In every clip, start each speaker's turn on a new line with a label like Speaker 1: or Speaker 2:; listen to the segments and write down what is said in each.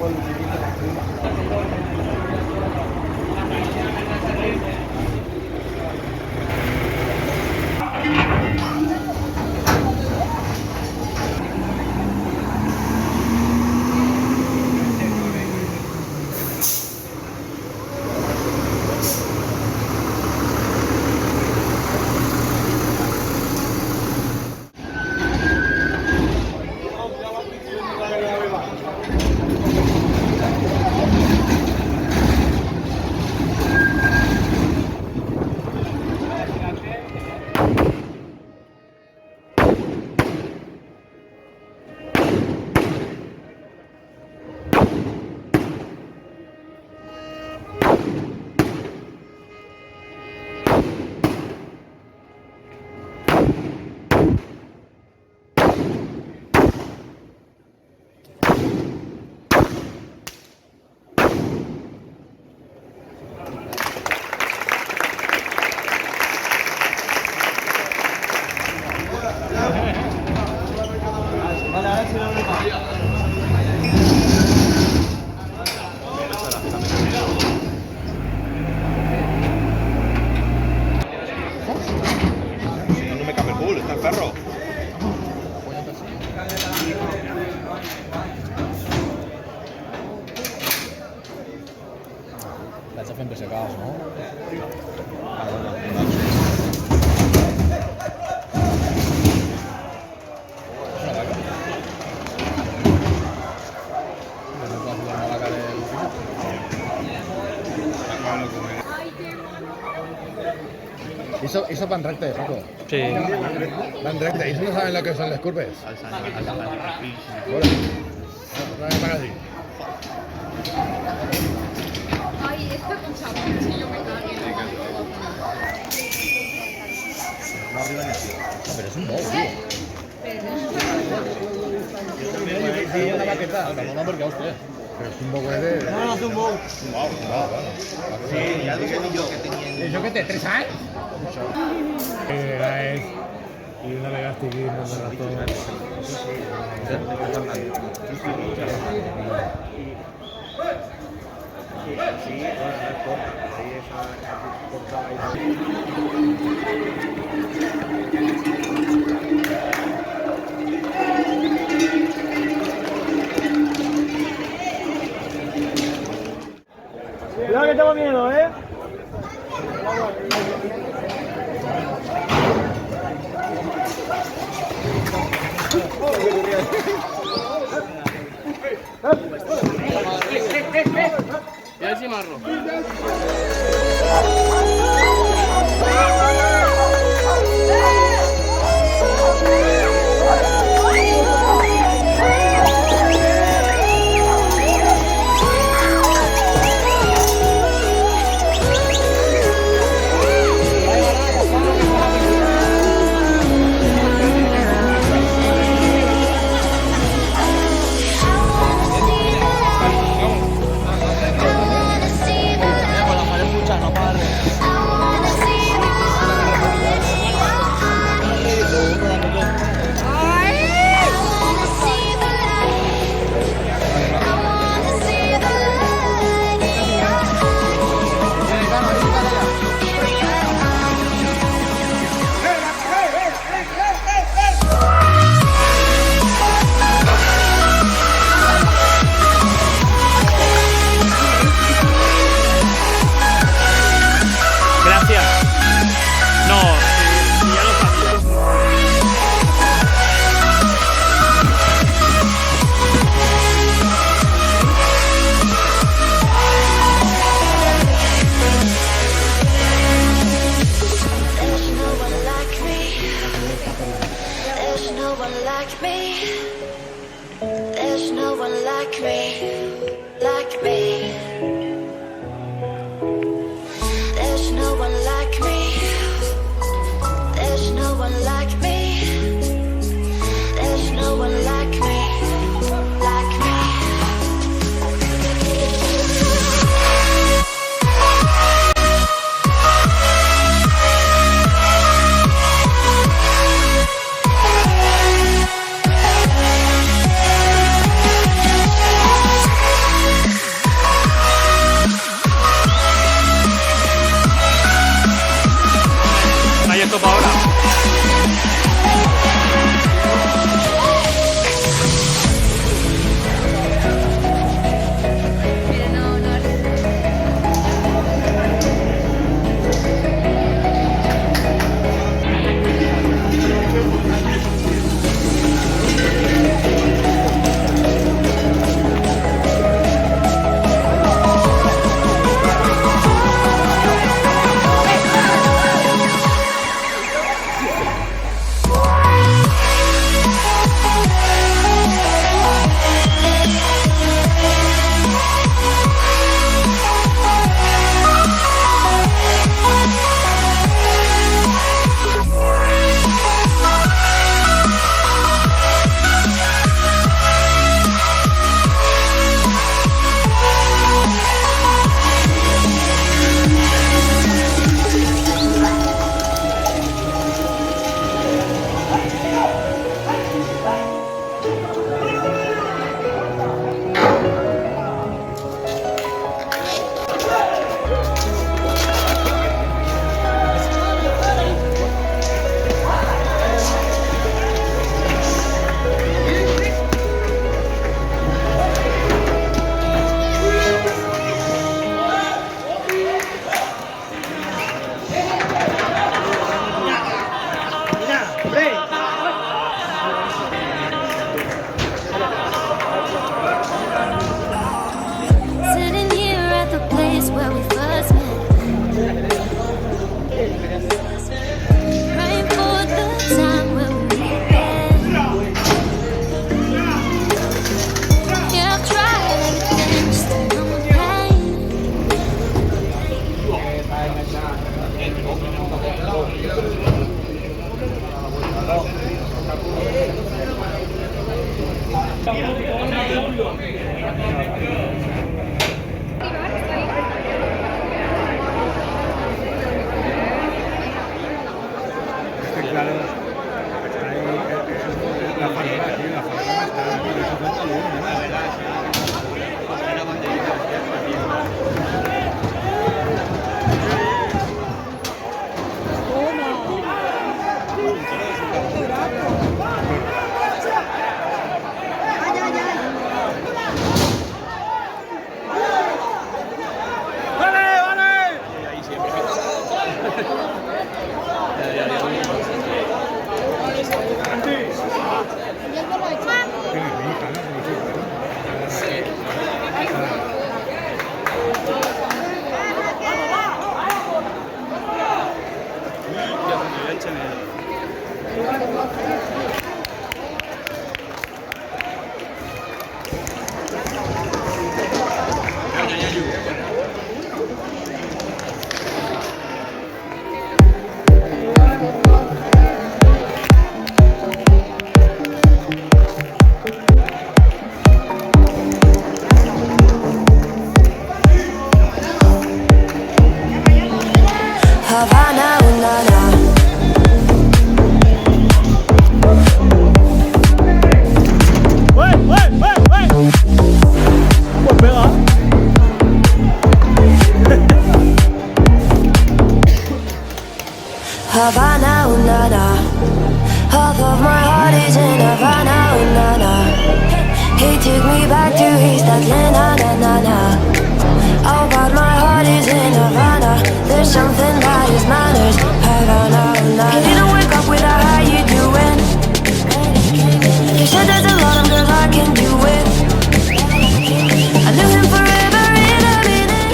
Speaker 1: La hecho siempre secado, ¿no?
Speaker 2: Eso van recte, Paco.
Speaker 1: Sí.
Speaker 2: Van recte. ¿Y no saben lo que son las curvas? Bueno, para así.
Speaker 3: Ay, esta con sabor, si yo me cagué.
Speaker 2: Pero es un bowl, tío.
Speaker 1: Sí, una baqueta. No, porque hostia.
Speaker 2: Pero es un bowl de...
Speaker 1: No, es un bowl.
Speaker 2: Sí, ya dije yo que tenía... ¿Yo qué te? ¿3 años? Y una legaste aquí en el
Speaker 4: Cuidado que tengo miedo, ¿eh?
Speaker 1: Y ahí sí marro. Claro, la farola, tío, la farola está por eso falta luego, ¿no?
Speaker 4: Havana, una, na. Havana, una, na. Half of my heart is in Havana, una, na. He took me back to East Atlanta, na, na, na. Oh, but my heart is in Havana. There's something about his manners. Havana, una. He didn't wake up with a how you doing. He said there's a lot of girls I can do it. I knew him forever in a minute.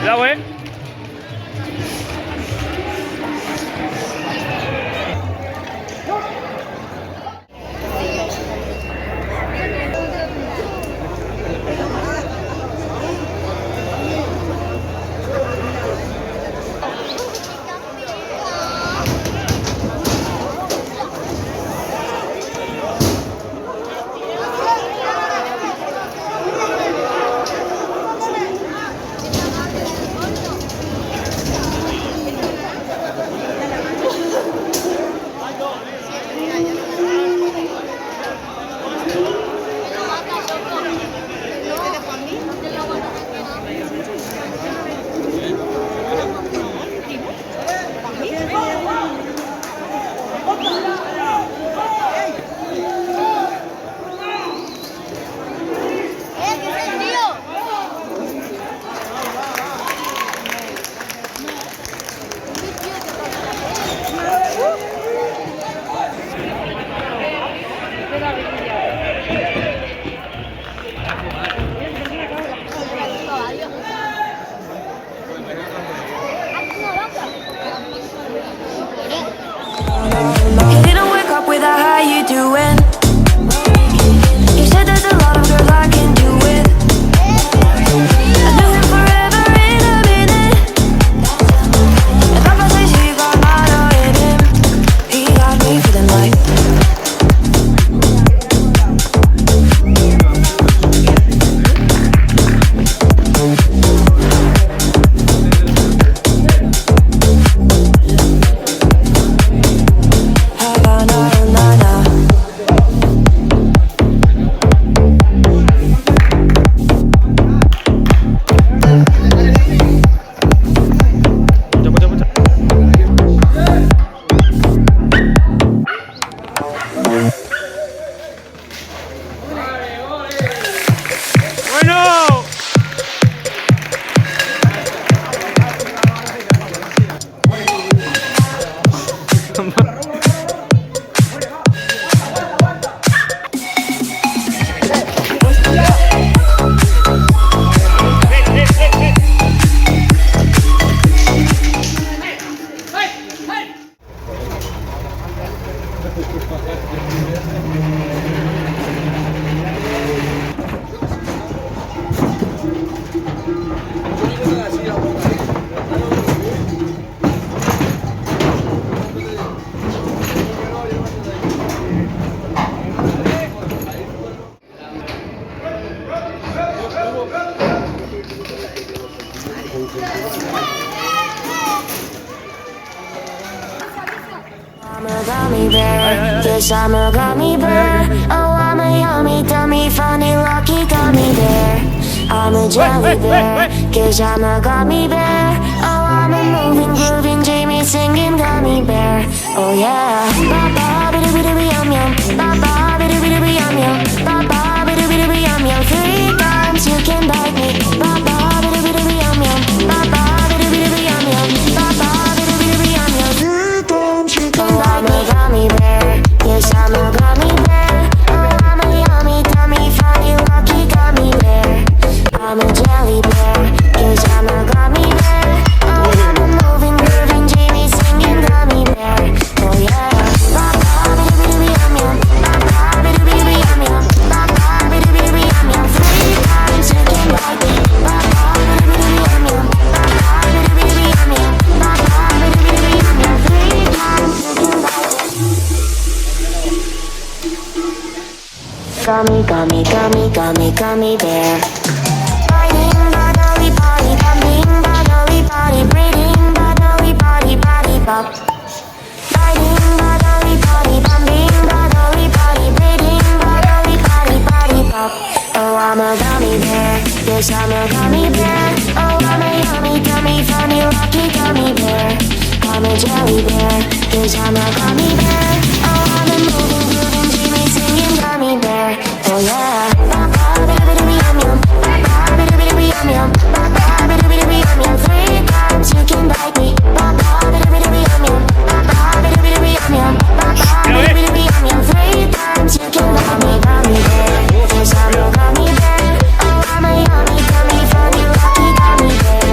Speaker 5: Ya, güey.
Speaker 4: I'm a gummy bear, yes I'm a gummy bear. Oh, I'm a yummy, tummy, funny, lucky gummy bear. I'm a jelly bear, cause I'm a gummy bear. Oh, I'm a moving, grooving, dreamy, singing gummy bear. Oh yeah. Ba-ba, bidi-bidi, yum yum. Ba-ba, bidi-bidi, yum yum. Ba-ba, bidi-bidi, yum yum. 3 times you can bite me. Ba-ba, bidi-bidi, yum yum. Ba-ba, bidi-bidi, yum yum. Ba-ba, bidi-bidi, yum yum. 3 times you can bite me. I'm a gummy bear, yes I'm a gummy bear. Oh, I'm a yummy, tummy, funny, lucky gummy bear. I'm a jelly bear, cause I'm a gummy bear. Oh, I'm a moving, grooving, dreamy, singing gummy bear. Oh yeah. Ba-ba, bidi-bidi, yum yum. Ba-ba, bidi-bidi, yum yum. Ba-ba, bidi-bidi, yum yum. 3 times you can bite me. Ba-ba, bidi-bidi, yum yum. Ba-ba, bidi-bidi, yum yum. Ba-ba, bidi-bidi, yum yum. 3 times you can bite me. Gummy, gummy, gummy, gummy, gummy bear. Biting, bodily, body, bumping, bodily, body, breathing, bodily, body, body, pop. Biting, bodily, body, bumping, bodily, body, breathing, bodily, body, body, pop. Oh, I'm a gummy bear, yes I'm a gummy bear. Oh, I'm a yummy, gummy, funny, lucky gummy bear. I'm a jelly bear, yes I'm a gummy bear. Oh, I'm a moving, grooving, dreamy, singing gummy bear. Oh yeah. Ba-ba, bidi-bidi, yum yum. Ba-ba, bidi-bidi, yum yum. Ba-ba, bidi-bidi, yum yum. 3 times you can bite me. Ba-ba, bidi-bidi, yum yum. Ba-ba, bidi-bidi, yum yum. Ba-ba, bidi-bidi, yum yum. 3 times you can bite me. Gummy bear, yes I'm a gummy bear. Oh, I'm a yummy, gummy, funny, lucky gummy bear.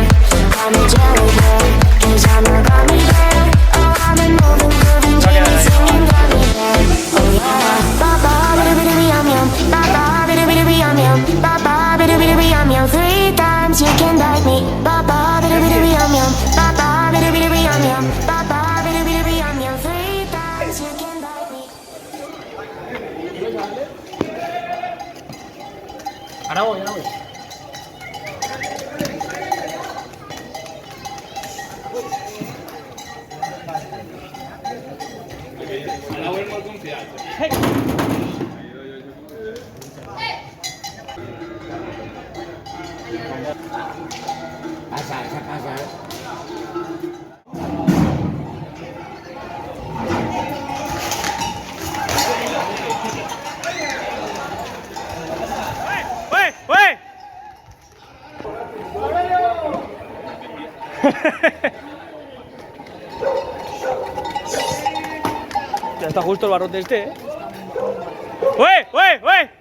Speaker 4: I'm a jelly bear, yes I'm a gummy bear. Oh, I'm a moving, grooving, dreamy, singing gummy bear. Oh yeah. Ba-ba, bidi-bidi, yum yum. Ba-ba, bidi-bidi, yum yum. Ba-ba, bidi-bidi, yum yum. 3 times you can bite me. Ba-ba, bidi-bidi, yum yum. Ba-ba, bidi-bidi, yum yum. Ba-ba, bidi-bidi, yum yum. 3 times you can bite me.
Speaker 1: Ahora voy, ahora voy. Ahora voy molt confiat.
Speaker 2: Pasa, esa pasa,
Speaker 1: Ya está justo el barrote este, ¿eh? ¡Ué! ¡Ué! ¡Ué!